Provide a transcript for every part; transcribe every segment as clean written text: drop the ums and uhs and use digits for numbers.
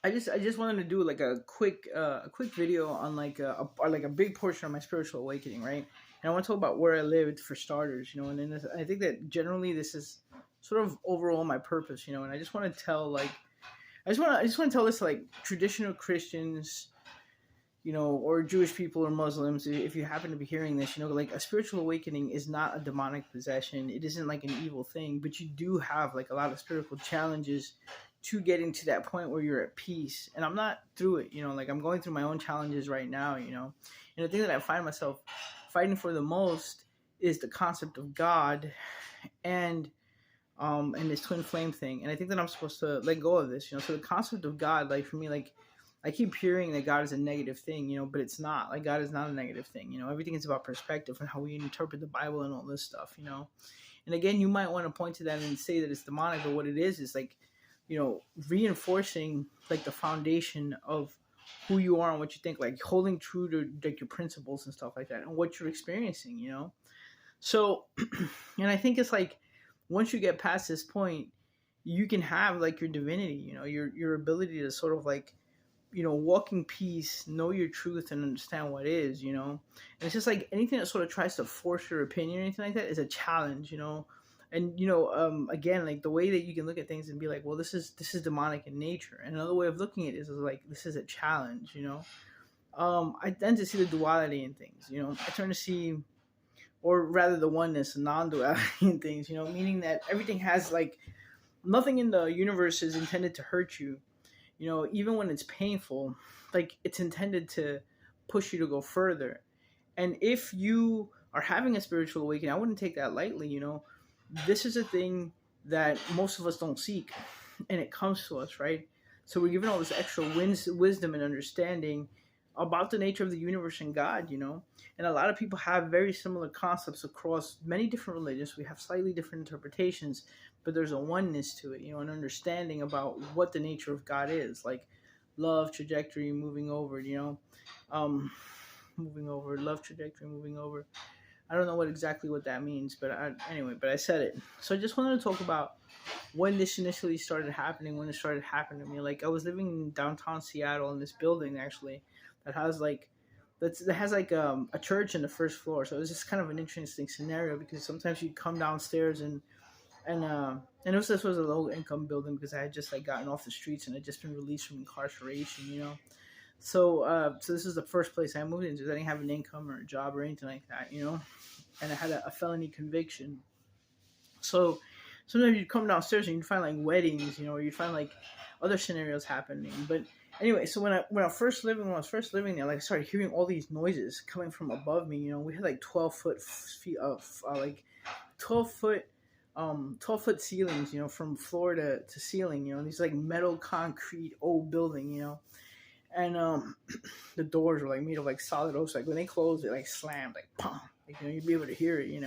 I just wanted to do like a quick video on like a big portion of my spiritual awakening, right? And I want to talk about where I lived for starters, and then I think that generally this is sort of overall my purpose, and I just want to tell like I just want to tell this to, like, traditional Christians, or Jewish people or Muslims, if you happen to be hearing this, like a spiritual awakening is not a demonic possession. It isn't like an evil thing, but you do have like a lot of spiritual challenges to getting to that point where you're at peace. And I'm not through it, like I'm going through my own challenges right now, and the thing that I find myself fighting for the most is the concept of God and this twin flame thing. And I think that I'm supposed to let go of this, so the concept of God, like for me, like I keep hearing that God is a negative thing, but it's not. Like, God is not a negative thing, everything is about perspective and how we interpret the Bible and all this stuff. And again, you might want to point to that and say that it's demonic, but what it is like, reinforcing like the foundation of who you are and what you think, like holding true to like your principles and stuff like that and what you're experiencing. So, and I think it's like, once you get past this point, you can have like your divinity, your ability to sort of like, walk in peace, know your truth, and understand what is, and it's just like anything that sort of tries to force your opinion or anything like that is a challenge, and again, like the way that you can look at things and be like, well, this is demonic in nature. And another way of looking at it is like, this is a challenge, I tend to see the duality in things, I tend to see, or rather the oneness and non-duality in things, meaning that everything has like, nothing in the universe is intended to hurt you. Even when it's painful, like it's intended to push you to go further. And if you are having a spiritual awakening, I wouldn't take that lightly. This is a thing that most of us don't seek, and it comes to us, right? So we're given all this extra wisdom and understanding about the nature of the universe and God, and a lot of people have very similar concepts across many different religions. We have slightly different interpretations, but there's a oneness to it, an understanding about what the nature of God is, like love, trajectory, moving over, moving over, love, trajectory, moving over. I don't know exactly what that means, but anyway, I said it. So I just wanted to talk about when this initially started happening, when it started happening to me. Like, I was living in downtown Seattle in this building, actually, that has like a church in the first floor. So it was just kind of an interesting scenario, because sometimes you'd come downstairs and this was a low income building, because I had just like gotten off the streets and had just been released from incarceration. So this is the first place I moved into. I didn't have an income or a job or anything like that, and I had a felony conviction. So sometimes you'd come downstairs and you'd find like weddings, or you'd find like other scenarios happening. But anyway, so when I was first living there, like I started hearing all these noises coming from above me. We had like 12-foot feet of like 12-foot 12-foot ceilings, from floor to ceiling, these like metal concrete old building, and the doors were like made of like solid oak. So, like when they closed, it like slammed, like pum, like, you'd be able to hear it,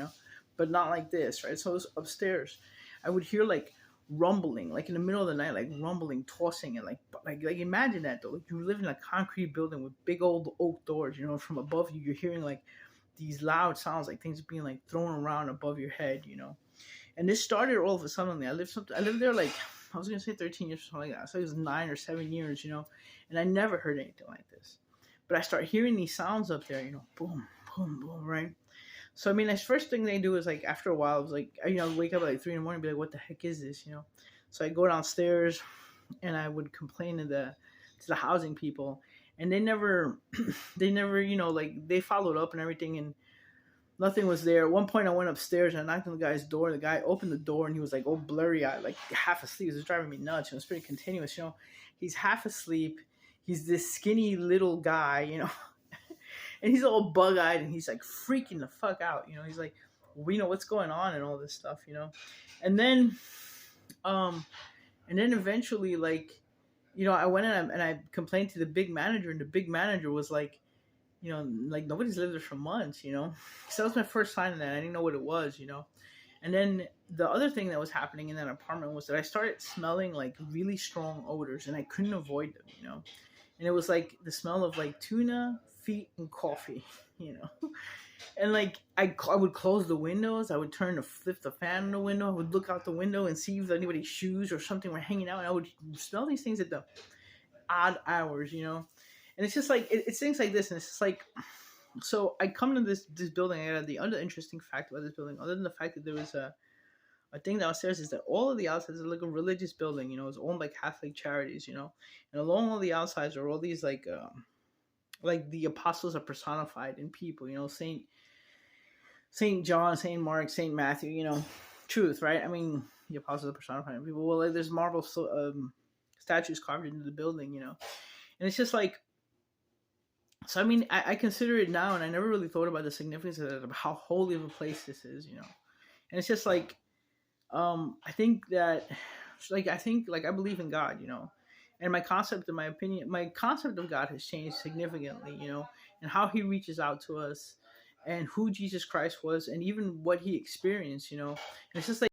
but not like this, right? So it was upstairs. I would hear like rumbling, like in the middle of the night, like rumbling, tossing, and like imagine that though. Like, you live in a concrete building with big old oak doors, from above you, you're hearing like these loud sounds, like things being like thrown around above your head, And this started all of a sudden. I lived there like, I was gonna say 13 years or something like that. So it was 9 or 7 years, and I never heard anything like this. But I start hearing these sounds up there, boom, boom, boom, right? So I mean, the first thing they do is like, after a while, I was like, wake up at like 3 in the morning, and be like, what the heck is this, So I go downstairs, and I would complain to the housing people, and they never, like they followed up and everything, and nothing was there. At one point, I went upstairs and I knocked on the guy's door. The guy opened the door and he was like, oh, blurry eyed, like half asleep. It was driving me nuts. It was pretty continuous. He's half asleep. He's this skinny little guy, and he's all bug eyed and he's like freaking the fuck out. He's like, what's going on and all this stuff, and then eventually, like, I went in and I complained to the big manager, and the big manager was like, like nobody's lived there for months, So that was my first sign of that. I didn't know what it was, And then the other thing that was happening in that apartment was that I started smelling like really strong odors, and I couldn't avoid them, And it was like the smell of like tuna, feet, and coffee, And like I would close the windows. I would flip the fan in the window. I would look out the window and see if anybody's shoes or something were hanging out. And I would smell these things odd hours, and it's just like it's things like this, and it's just like, so I come to this building. I got the other interesting fact about this building, other than the fact that there was a thing downstairs, is that all of the outsides are like a religious building. It's owned by Catholic charities. And along all the outsides are all these like the apostles are personified in people. Saint John, Saint Mark, Saint Matthew. Truth, right? I mean, the apostles are personified in people. Well, like, there's marble statues carved into the building. And it's just like, so I mean, I consider it now, and I never really thought about the significance of it, of how holy of a place this is. And it's just like, I think that, like I believe in God, and my concept, in my opinion, my concept of God has changed significantly, and how He reaches out to us, and who Jesus Christ was, and even what He experienced, and it's just like.